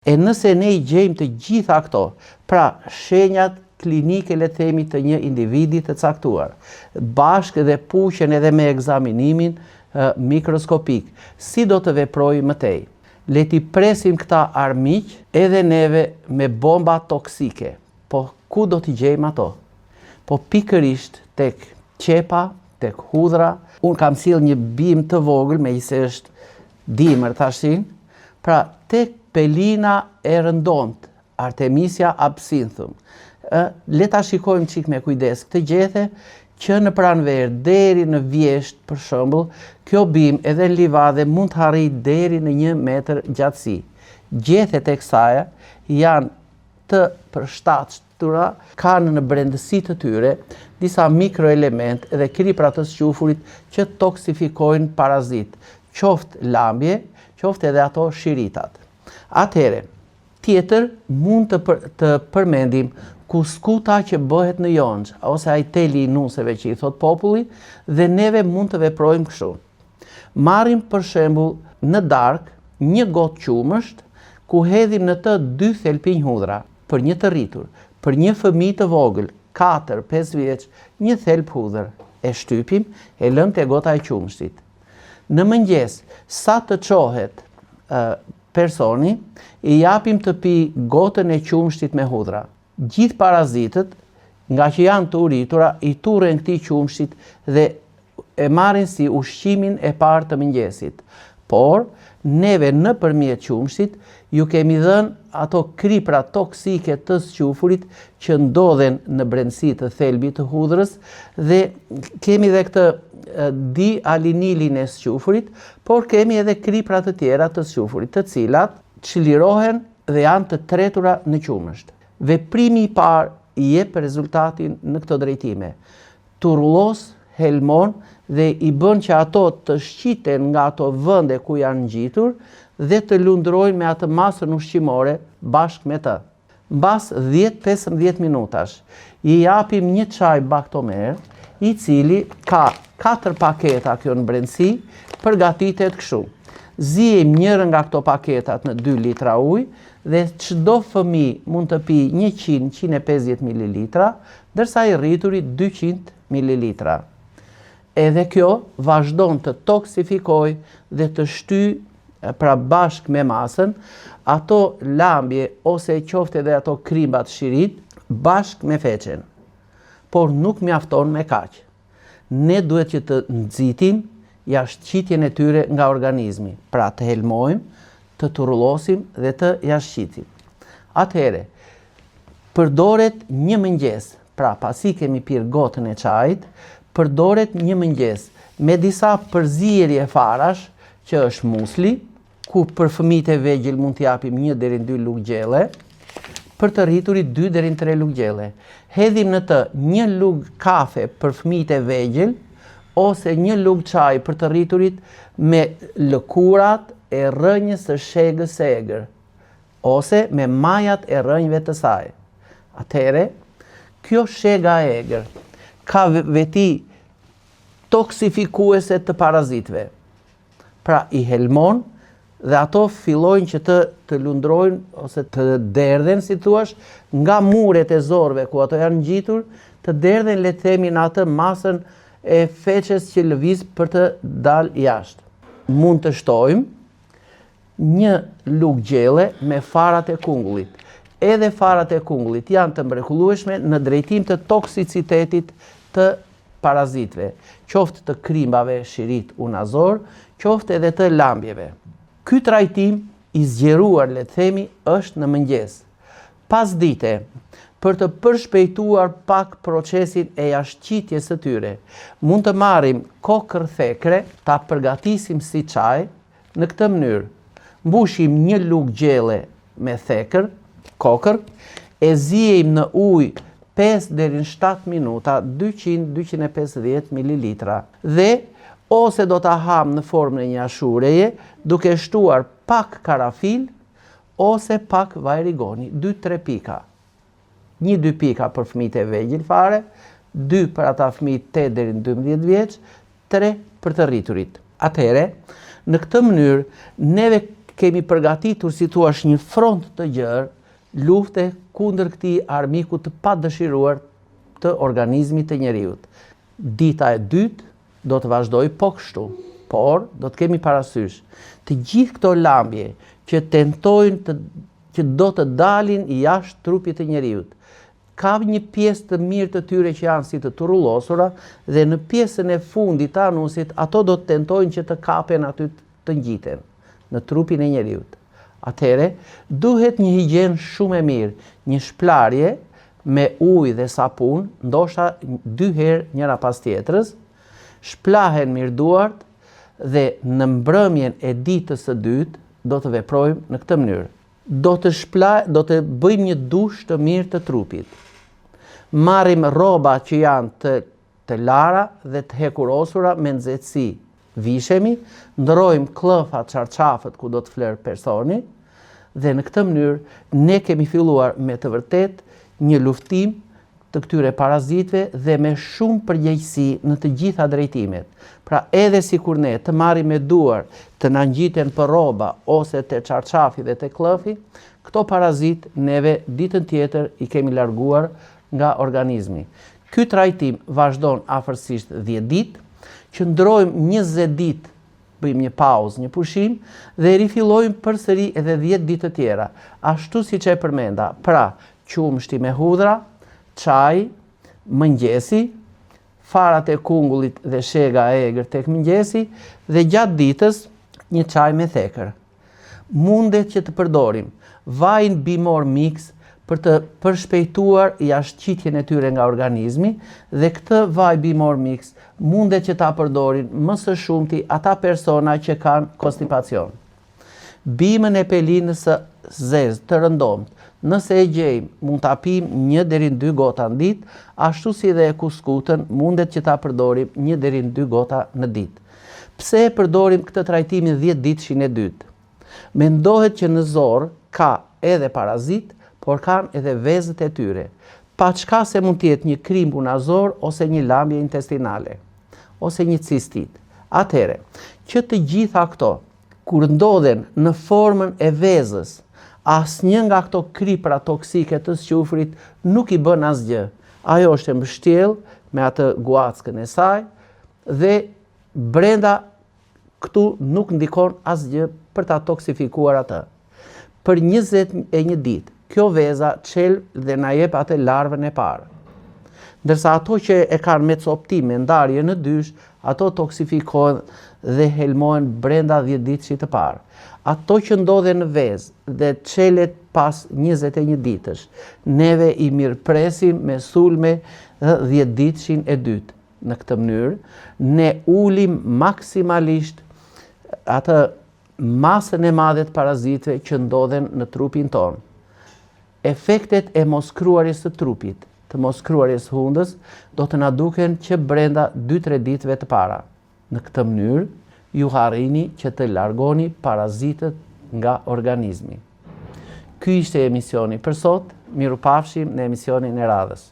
E nëse ne i gjejmë të gjitha këto, pra shenjat klinike le të themi të një individi të caktuar, bashkë dhe puqen edhe me ekzaminimin mikroskopik, si do të veprojë mëtej. Le t'i presim këta armiq edhe neve me bomba toksike. Po ku do t'i gjejmë ato? Po pikërisht tek qepa, tek hudhra. Unë kam sill një bim të vogël, megjithëse është dimër tashin, pra tek pelina e rëndont, Artemisia absinthium. Le ta shikojmë çik me kujdes këtë gjethe që në pranverë deri në vjesht, për shembull, kjo bim edhe në livadhe mund të arrijë deri në 1 metër gjatësi. Gjethet e kësaj janë të përshtatshtura, kanë në brendësi të tyre disa mikroelement dhe kripra të sqyufurit që toksifikojnë parazit, qoftë lambje, qoftë edhe ato shiritat. Atëherë, tjetër mund të përmendim kuskuta që bëhet në jonxh, ose ai teli i nuseve që i thot populli, dhe neve mund të veprojmë kështu. Marrim për shembull në darkë një gotë qumësht, ku hedhim në të 2 thelpinj hudhra për një të rritur, për një fëmijë të vogël, 4-5 vjeç, një thelp hudhër, e shtypim, e lëm te gota e qumshtit. Në mëngjes, sa të çohet personi, i japim të pi gotën e qumshtit me hudhra. Gjithë parazitët, nga që janë të uritura, i turren këtij qumshtit dhe e marrin si ushqimin e parë të mëngjesit. Por, neve nëpërmjet qumshtit, ju kemi dhënë ato kripra toksike të sqyufurit që ndodhen në brendësi të thelbit të hudhrës dhe kemi edhe këtë dialinilin e sqyufurit, por kemi edhe kripra të tjera të sqyufurit, të cilat çlirohen dhe janë të tretura në qumësht. Veprimi i parë i jep rezultatin në këto drejtime. Turullos helmon dhe i bën që ato të shqiten nga ato vende ku janë ngjitur dhe të lundrojnë me atë masën ushqimore bashkë me të. Mbas 10-15 minutash, i japim një çaj Bactomer, i cili ka 4 paketa kjo në brendësi, përgatitet kështu. Ziejmë njërën nga këto paketat në 2 litra ujë dhe çdo fëmijë mund të pi 100-150 ml, ndërsa i rrituri 200 ml. Edhe kjo vazhdon të toksifikojë dhe të shtyjë pra bashkë me masën ato lambje ose qoftë edhe ato krimbat shirit bashkë me feçen. Por nuk mjafton me kaq. Ne duhet që të nxitim jashtëqitjen e tyre nga organizmi, pra të helmojmë, të turullosim dhe të jashtëqitim. Atëherë, përdoret një mëngjes, pra pasi kemi pirë gotën e çajit, përdoret një mëngjes me disa përzierje farash, që është musli, ku për fëmijët e vegjël mund t'i japim 1 deri në 2 lugë gjelle, për të rriturit 2 deri në 3 lugë gjelle. Hedhim në të 1 lugë kafe për fëmijët e vegjël, ose 1 lugë çaj për të rriturit me lëkurat e rrënjës së shegës së egër, ose me majat e rrënjëve të saj. Atëherë, kjo shega e egër ka veti toksifikuese të parazitëve. Pra i helmon dhe ato fillojnë që të lundrojnë ose të derdhen, si thuash, nga muret e zorëve ku ato janë ngjitur, të derdhen le të themi në atë masën e feçes që lëviz për të dalë jashtë. Mund të shtojmë 1 lugë gjelle me farat e kungullit. Edhe farat e kungullit janë të mrekullueshme në drejtim të toksicitetit të parazitëve, qoftë të krimbave shirit unazor, qoftë edhe të lambjeve. Ky trajtim i zgjeruar, le të themi, është në mëngjes. Pas dite, për të përshpejtuar pak procesin e jashtëqitjes së tyre, mund të marrim kokër thekre, ta përgatisim si çaj në këtë mënyrë. Mbushim 1 lugë gjelle me thekër, kokër, e ziejmë në ujë 5 deri në 7 minuta, 200-250 ml. Dhe ose do ta ham në formën e një ashureje, duke shtuar pak karafil ose pak vajrigoni, 2-3 pika. 1-2 pika për fëmijët e vegjël fare, 2 për ata fëmijë 8 deri në 12 vjeç, 3 për të rriturit. Atëherë, në këtë mënyrë, neve kemi përgatitur si thua një front të gjerë lufte kundër këtij armiku të padëshiruar të organizmit të njeriut. Dita e dytë do të vazhdoj po kështu, por do të kemi parasysh të gjithë këto lambje që tentojnë që do të dalin jashtë trupit të njeriut. Ka një pjesë të mirë të tyre që janë si të turrullosura dhe në pjesën e fundit të anusit ato do të tentojnë që të kapen aty të ngjiten në trupin e njeriut. Atëhere, duhet një higjen shumë e mirë, një shplarje me ujë dhe sapun, ndoshta 2 herë njëra pas tjetrës, shplahen mirë duart dhe në mbrëmjen e ditës së dytë do të veprojmë në këtë mënyrë. Do të bëjmë një dush të mirë të trupit. Marrim rroba që janë të lara dhe të hekurosura me nxehtësi. Vishemi, ndrojmë klëfat, çarçafët ku do të flerë personi dhe në këtë mënyrë ne kemi filluar me të vërtet një luftim të këtyre parazitëve dhe me shumë përgjegjësi në të gjitha drejtimet. Pra edhe sikur ne të marrim me duar të na ngjiten për rroba ose te çarçafi dhe te klëfi, këto parazit neve ditën tjetër i kemi larguar nga organizmi. Ky trajtim vazhdon afërsisht 10 ditë, qëndrojmë 20 ditë, bëjmë një pauzë, një pushim dhe rifillojmë përsëri edhe 10 ditë të tjera, ashtu siç e përmenda. Pra, qumshti me hudhra, çaj, mëngjesi, farat e kungullit dhe shega e egër tek mëngjesi dhe gjatë ditës një çaj me thekër. Mundet që të përdorim vajin bimor mix për të përshpejtuar jashtëqitjen e tyre nga organizmi dhe këtë vaj bimor mix mundet që ta përdorin më së shumti ata persona që kanë konstipacion. Bimën e pelinës së zezë të rëndomt, nëse e gjejmë, mund ta pijmë 1 deri në 2 gota në ditë, ashtu si dhe e kuskutën mundet që ta përdorim 1 deri në 2 gota në ditë. Pse e përdorim këtë trajtimin 10 ditëshin e dytë? Mendohet që në zor ka edhe parazit, por kanë edhe vezët e tyre, pa çka se mund të jetë një krim punazor ose një lambje intestinale, ose një cistit. Atëhere, që të gjitha këto, kur ndodhen në formën e vezës, asnjë nga këto kripra toksike të squfrit nuk i bën asgjë. Ajo është e mbështjell me atë guackën e saj dhe brenda këtu nuk ndikon asgjë për ta toksifikuar atë. Për 21 ditë, kjo veza çel dhe na jep atë larvën e parë. Ndërsa ato që e kanë mecoptim me ndarje në dysh, ato toksifikohen dhe helmohen brenda 10 ditësh të parë. Ato që ndodhen në vezë dhe çelet pas 21 ditësh, neve i mirëpresim me sulme 10 ditëshin e dytë. Në këtë mënyrë, ne ulim maksimalisht atë masën e madhe të parazitëve që ndodhen në trupin tonë. Efektet e moskruarjes së trupit, të moskruarjes hundës, do të na duken që brenda 2-3 ditëve të para. Në këtë mënyrë, ju harrini që të largoni parazitët nga organizmi. Ky ishte emisioni për sot, mirupafshim në emisionin e radhës.